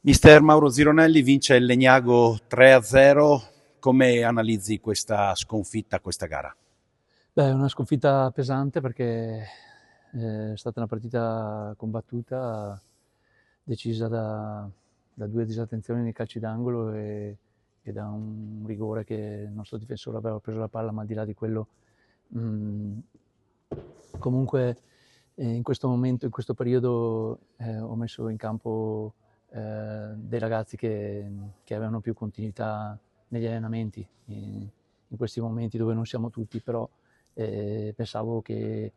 Mister Mauro Zironelli vince il Legnago 3-0. Come analizzi questa sconfitta, questa gara? Beh, è una sconfitta pesante perché è stata una partita combattuta, decisa da due disattenzioni nei calci d'angolo e da un rigore che il nostro difensore aveva preso la palla, ma al di là di quello, mh, comunque in questo momento, in questo periodo, ho messo in campo dei ragazzi che avevano più continuità negli allenamenti, in questi momenti dove non siamo tutti, però pensavo che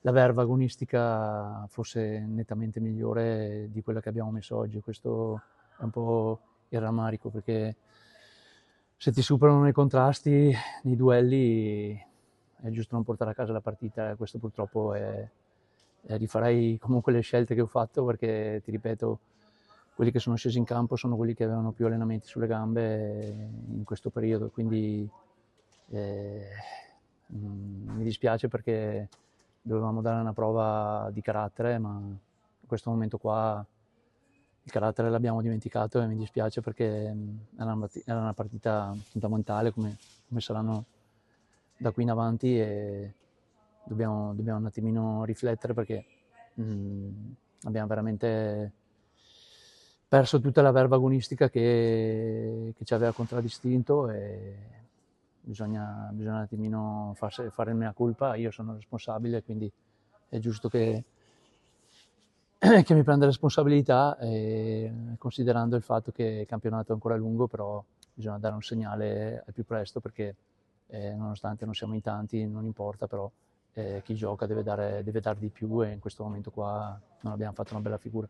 la verve agonistica fosse nettamente migliore di quella che abbiamo messo oggi. Questo è un po' il rammarico, perché se ti superano nei contrasti, nei duelli, è giusto non portare a casa la partita. Questo purtroppo rifarei comunque le scelte che ho fatto, perché ti ripeto, quelli che sono scesi in campo sono quelli che avevano più allenamenti sulle gambe in questo periodo, quindi eh, mi dispiace perché dovevamo dare una prova di carattere, ma in questo momento qua il carattere l'abbiamo dimenticato e mi dispiace perché era una partita fondamentale come saranno da qui in avanti, e dobbiamo un attimino riflettere perché abbiamo veramente perso tutta la verve agonistica che ci aveva contraddistinto, e bisogna un attimino fare il mea culpa. Io sono responsabile, quindi è giusto che mi prenda responsabilità, considerando il fatto che il campionato è ancora lungo, però bisogna dare un segnale al più presto perché nonostante non siamo in tanti, non importa, però chi gioca deve dare di più, e in questo momento qua non abbiamo fatto una bella figura.